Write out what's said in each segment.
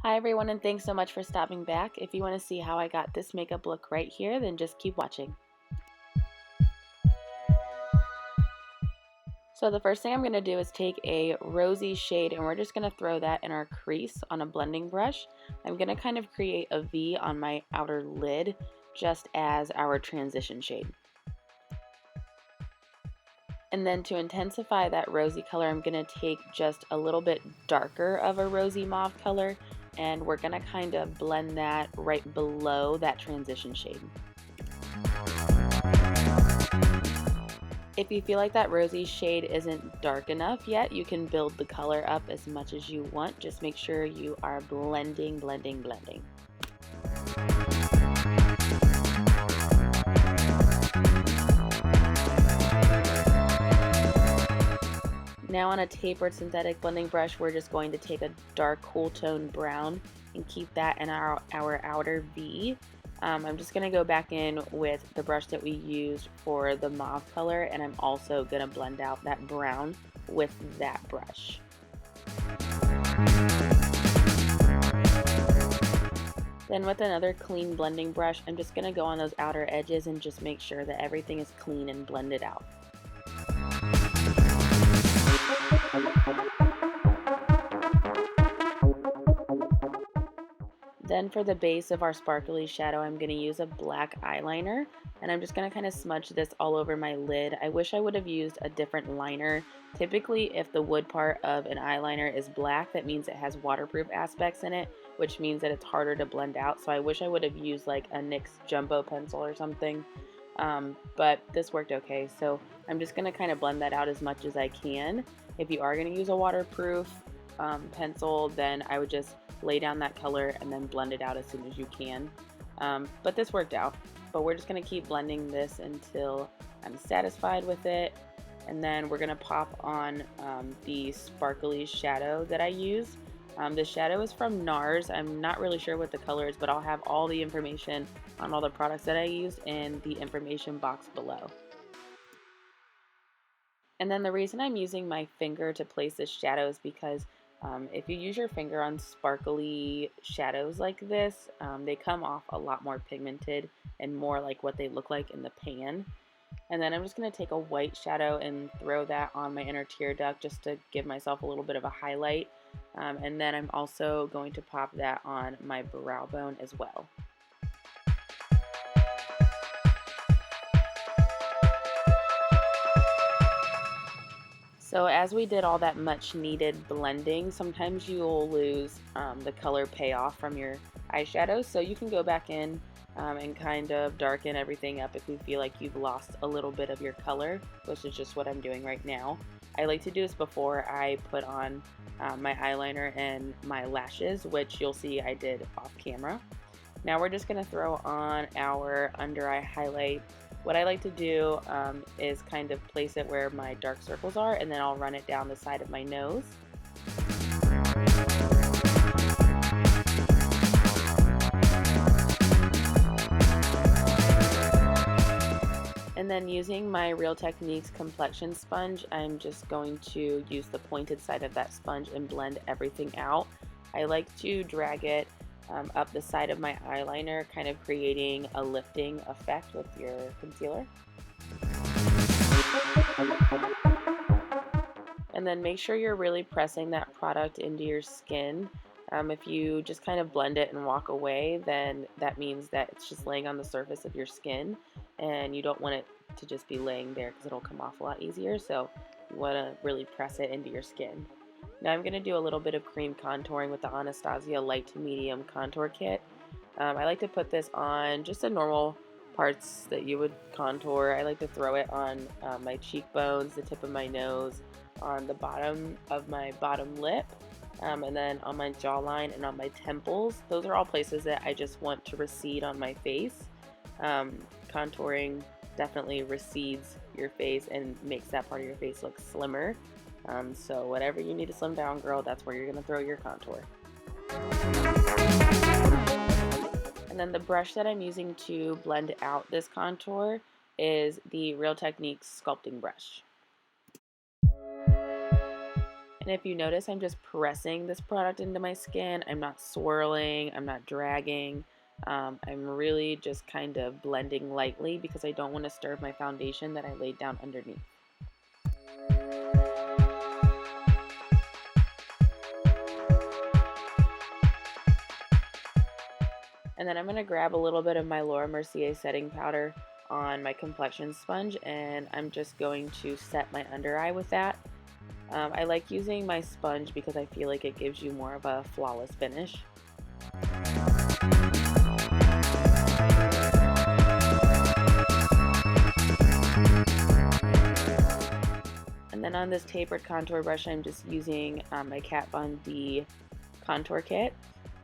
Hi everyone, and thanks so much for stopping back. If you want to see how I got this makeup look right here, then just keep watching. So the first thing I'm going to do is take a rosy shade and we're just going to throw that in our crease on a blending brush. I'm going to kind of create a V on my outer lid just as our transition shade. And then to intensify that rosy color, I'm going to take just a little bit darker of a rosy mauve color, and we're going to kind of blend that right below that transition shade. If you feel like that rosy shade isn't dark enough yet, you can build the color up as much as you want. Just make sure you are blending, blending, blending. Now on a tapered synthetic blending brush, we're just going to take a dark cool tone brown and keep that in our outer V. I'm just going to go back in with the brush that we used for the mauve color, and I'm also going to blend out that brown with that brush. Then with another clean blending brush, I'm just going to go on those outer edges and just make sure that everything is clean and blended out. Then for the base of our sparkly shadow, I'm going to use a black eyeliner, and I'm just going to kind of smudge this all over my lid. I wish I would have used a different liner. Typically, if the wood part of an eyeliner is black, that means it has waterproof aspects in it, which means that it's harder to blend out. So I wish I would have used like a NYX jumbo pencil or something, but this worked okay. So I'm just going to kind of blend that out as much as I can. If you are going to use a waterproof pencil, then I would just lay down that color and then blend it out as soon as you can. But this worked out. But we're just going to keep blending this until I'm satisfied with it. And then we're going to pop on the sparkly shadow that I use. The shadow is from NARS. I'm not really sure what the color is, but I'll have all the information on all the products that I use in the information box below. And then the reason I'm using my finger to place this shadow is because if you use your finger on sparkly shadows like this, they come off a lot more pigmented and more like what they look like in the pan. And then I'm just going to take a white shadow and throw that on my inner tear duct just to give myself a little bit of a highlight. And then I'm also going to pop that on my brow bone as well. So as we did all that much needed blending, sometimes you'll lose the color payoff from your eyeshadow. So you can go back in and kind of darken everything up if you feel like you've lost a little bit of your color, which is just what I'm doing right now. I like to do this before I put on my eyeliner and my lashes, which you'll see I did off camera. Now we're just going to throw on our under eye highlight. What I like to do is kind of place it where my dark circles are, and then I'll run it down the side of my nose. And then using my Real Techniques complexion sponge, I'm just going to use the pointed side of that sponge and blend everything out. I like to drag it up the side of my eyeliner, kind of creating a lifting effect with your concealer. And then make sure you're really pressing that product into your skin. If you just kind of blend it and walk away, then that means that it's just laying on the surface of your skin, and you don't want it to just be laying there because it'll come off a lot easier. So you want to really press it into your skin. Now I'm going to do a little bit of cream contouring with the Anastasia light to medium contour kit. I like to put this on just the normal parts that you would contour. I like to throw it on my cheekbones, the tip of my nose, on the bottom of my bottom lip, and then on my jawline and on my temples. Those are all places that I just want to recede on my face. Contouring definitely recedes your face and makes that part of your face look slimmer. So whatever you need to slim down, girl, that's where you're going to throw your contour. And then the brush that I'm using to blend out this contour is the Real Techniques sculpting brush. And if you notice, I'm just pressing this product into my skin. I'm not swirling, I'm not dragging. I'm really just kind of blending lightly because I don't want to stir my foundation that I laid down underneath. And then I'm going to grab a little bit of my Mercier setting powder on my complexion sponge, and I'm just going to set my under eye with that. I like using my sponge because I feel like it gives you more of a flawless finish. And then on this tapered contour brush, I'm just using my Kat Von D contour kit.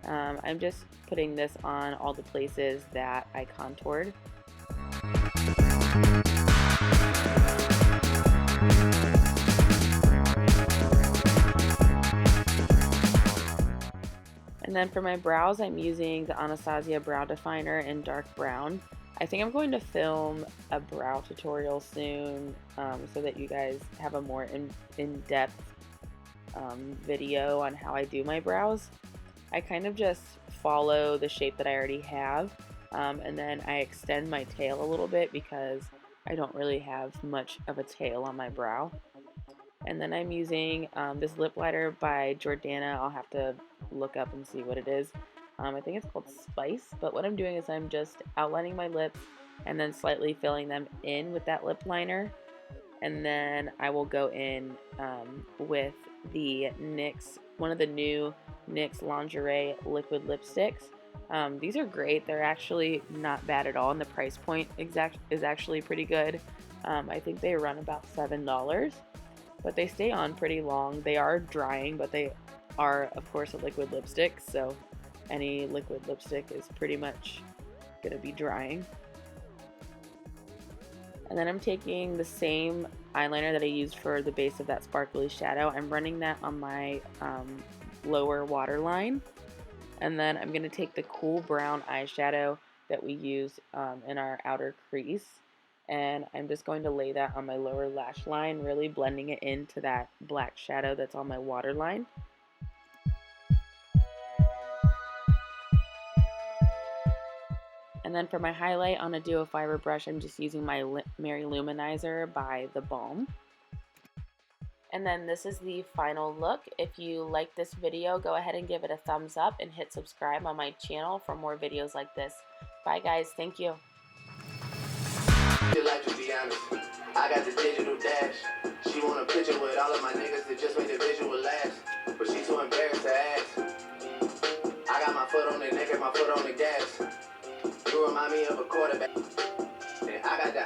I'm just putting this on all the places that I contoured. And then for my brows, I'm using the Anastasia brow definer in dark brown. I think I'm going to film a brow tutorial soon so that you guys have a more in-depth video on how I do my brows. I kind of just follow the shape that I already have, and then I extend my tail a little bit because I don't really have much of a tail on my brow. And then I'm using this lip liner by Jordana. I'll have to look up and see what it is. I think it's called Spice, but what I'm doing is I'm just outlining my lips and then slightly filling them in with that lip liner. And then I will go in with the NYX, one of the new NYX Lingerie liquid lipsticks. These are great. They're actually not bad at all, and the price point is actually pretty good. I think they run about $7, but they stay on pretty long. They are drying, but they are, of course, a liquid lipstick, so any liquid lipstick is pretty much gonna be drying. And then I'm taking the same eyeliner that I used for the base of that sparkly shadow. I'm running that on my lower waterline. And then I'm going to take the cool brown eyeshadow that we use in our outer crease. And I'm just going to lay that on my lower lash line, really blending it into that black shadow that's on my waterline. And then for my highlight on a duo fiber brush, I'm just using my Mary Luminizer by The Balm. And then this is the final look. If you like this video, go ahead and give it a thumbs up and hit subscribe on my channel for more videos like this. Bye guys, thank you. I got the digital dash. She want a picture with all of my niggas that just make the visual last. But she's too embarrassed to ask. I got my foot on the neck and my foot on the gas. You remind me of a quarterback. And I got the